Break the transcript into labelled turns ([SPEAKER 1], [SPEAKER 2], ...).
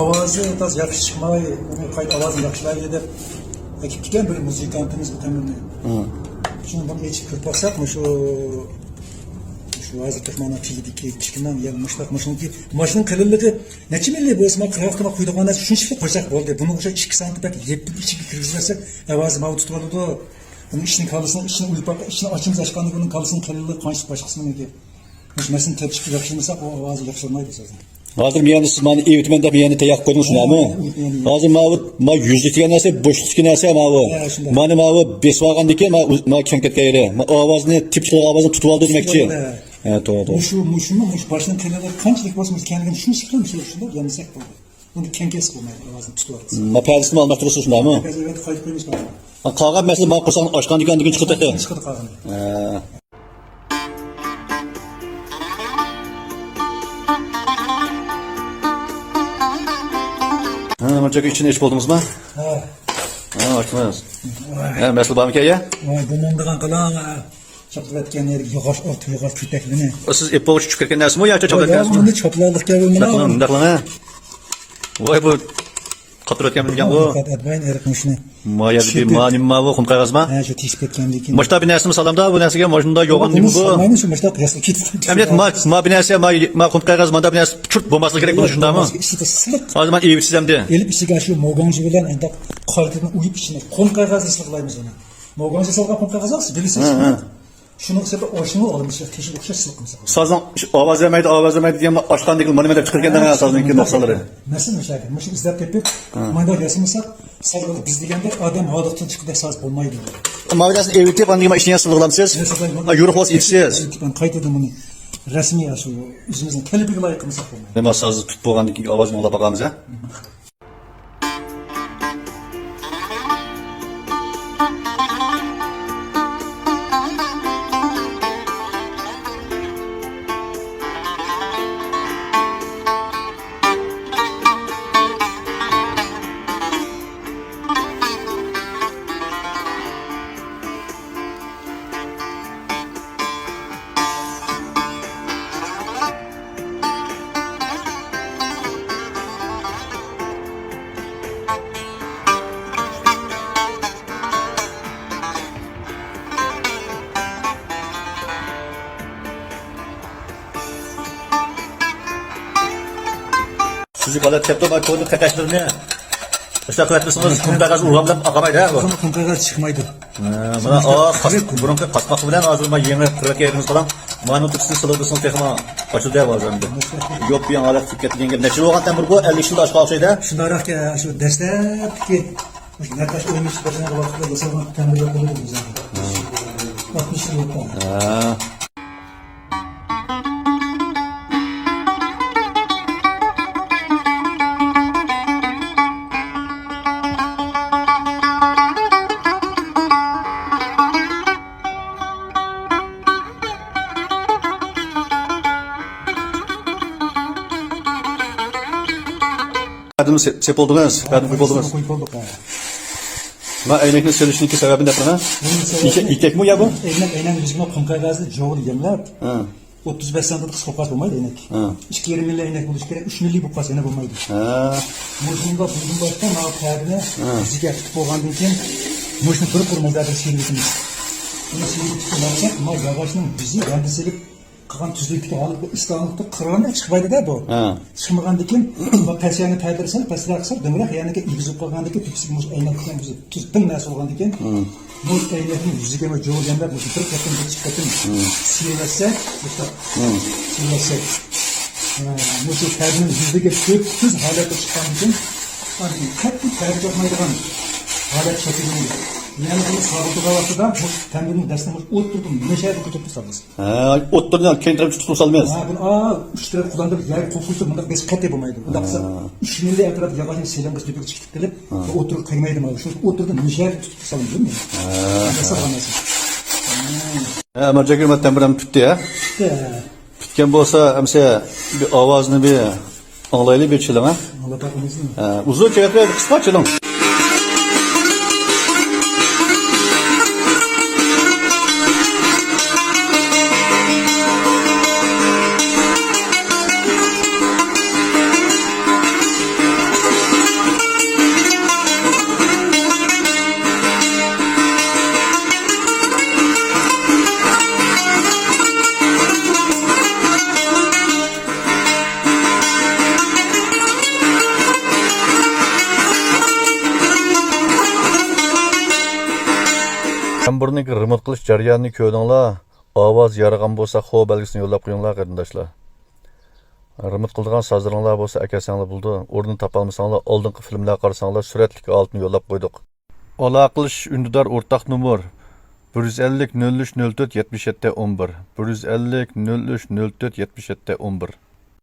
[SPEAKER 1] Ovozi tas yaxshi chiqmay, uni qayta ovozini yaxshilaydi deb ekibgan bir muzikantimiz o'tamini. Shuni buni yechib ko'rib bo'lsak, shu hozir mana tiyidiki chiqimdan yana mashunki mashina qililligi necha milliy bo'lsa, qirg'oqda quydigan narsa shuncha qo'ysak bo'ldi. Buni o'sha 2 sm yeb ichiga kirgizsak, ovozi mavjud tutib oladi. Uni ishning qalasini, ishni ulpaq, ishni ochimiz ochganda buning qalasini qililligi qancha boshqasini Mesela tepsi yapıştırırsak o avazı yapıştırmaydı zaten.
[SPEAKER 2] Hazır miyani siz mani eğitimde miyani teyak koydunuz mu? Hazır ma yüzlük diye neyse boşluk diye neyse ma bu. Mani ma bu besvagan dike ma kenket kayre. Ma avazını tipçilik avazını tutup aldı demekçi. Evet doğru.
[SPEAKER 1] Muş baştan teleler kançılık basmış kendini şunu sıkılmış şunda yanısak oldu. Bunu kenkes koymaydı avazını tutup aldı.
[SPEAKER 2] Ma perdesini almak durursun şunda mı?
[SPEAKER 1] Evet kayıt koymuş bana.
[SPEAKER 2] Kağıt mesela ma kursan açkan diken çıkıp etti.
[SPEAKER 1] Çıkıp kağıt.
[SPEAKER 2] Çok içine iç buldunuz mu? Açmaz. Mesela bana hikaye?
[SPEAKER 1] Bu munduğun kılan çaplı etken yeri yukarı kütekliğini.
[SPEAKER 2] Siz epoğu çıkarken nasıl mı ya? Çaplı etken nasıl mı?
[SPEAKER 1] Bunu çaplarlık gibi mi?
[SPEAKER 2] Daklana. Vay bu katır etken mi bu?
[SPEAKER 1] Etmeyin erikmişini.
[SPEAKER 2] Maya bir manimma bu kum kağız mı?
[SPEAKER 1] Şu tespit etkenliğin.
[SPEAKER 2] Maçta bir nesli salamda bu nesli maçında yoğun değil mi bu?
[SPEAKER 1] Sallamayın şu maçta piyasa kitap.
[SPEAKER 2] Emniyet ma bir nesli ma kum kağız manda bir nesli çurt bombası gerek bunu şunda mı? O zaman iyi bir sistemdi.
[SPEAKER 1] Elip içi şu mogancı bilen enda kaliteden uyup içine kum kağız ıslıklayımız onu. Mogancı salga kum kağız alsın bilirsiniz. Şunu sebebi oşunu almış teşvik okşa sılıkımız.
[SPEAKER 2] Sazan avaz vermeydi diye açtan değil manime de çıkarken de sazın iki noktaları.
[SPEAKER 1] Nasıl müşahede? Mışı izlep tepip mayda resimsak sazgalı biz degende adam hadıktan çıkıda saz olmaydı.
[SPEAKER 2] Ama biraz evite bandima işine sılıklamsız. Yürük olsa içsiz.
[SPEAKER 1] Ben kaydedim bunu. Resmi ya şu yüzümüzün telibi layıkımız olmaydı.
[SPEAKER 2] Nema sazı tut boğandaki avazını ola bakamız ha. Sizi kadar tepto var koyduk kakaşlarını. İşte kıratmışsınız kumda gaz uğramdan akamaydı ha bu.
[SPEAKER 1] Kumda gaz çıkmaydı.
[SPEAKER 2] Bana burun kasmak bilen ağzıma yeni kırık yeriniz falan. Manu tutsun sılavdısın tekma açıldı ya bazen de. Yok bir an alet tükettiğin gibi. Neçil olan temur bu 50 yılda aşk alsaydı.
[SPEAKER 1] Şunda arak ya şu destek ki. Nertaş ölmüş başına vakıfda basalım temur yapılır bize. 60 yılda.
[SPEAKER 2] Kadın sep oldunuz, kadın kuyup oldunuz. Ma eynekini söyleşinin ki sebebi ne falan? İlkek mi ya bu?
[SPEAKER 1] Eynek yüzüme kumkay gazlı çoğul yemler. 35 santimlik sopas olmaydı eynek. 2 milli eynek buluş gerek, 3 milli bu pas eynek olmaydı. Muşunda buldum başta ma perdine müzik tutup olgandan keyin muşunu kırıp kurmazlardı seyirlisimiz. Bunu seyirli tutup ma yavaşının bizi rendeselip kalan tüzlükte alıp İslamlıkta kırağında çıkmaydı da bu. Çıkmagandan keyin persiyani perderesini pesler aksak demek yani ki ilgisi kalgandan keyin tüpsik muş eynekten bizi tüzdün nasıl olgandan keyin muş eynekin yüzüge ve çoğul yemler muş kırıp yakın bir çıkartın seyirlese seyirlese muş perdenin yüzüge tüz halete çıkandan keyin hep bir perde yapmaydı halet şekilde. Yani bunu sağlıklı havası da bu tembenin dersine oturdum. Meşayet kutup tutarız.
[SPEAKER 2] Otturdan kendileri tutup salmaz.
[SPEAKER 1] Bu 3 lira kullandığı yer kokuysa bunda biz kat yapamaydı. Bunda kısa 3 milli etrafı yavaşça selam kız tüpük çıkıp gelip oturup kaymaydı mı? Şu oturdum meşayet tutup salın değil mi? Nasıl anlasın?
[SPEAKER 2] Ama cekirme temberim tüttü ya. Tütken bolsa mesela bir avazını bir anlaylı bir çılın ha. Uzun çekirme kısma çılın. Burning remote qilish jarayonini ko'rdinglar. Ovoz yaragan bo'lsa, xo belgisini yo'llab qo'yinglar qarindoshlar. Remote qiladigan sozlaringlar bo'lsa, akasanglar bo'ldi. O'rnini topolmasanglar, oldingi filmlar qarasanglar, suratlik altini yo'llab qo'ydik. Aloqalash undidor o'rtaq nomer 150 03 04 77 11 150 03 04 77 11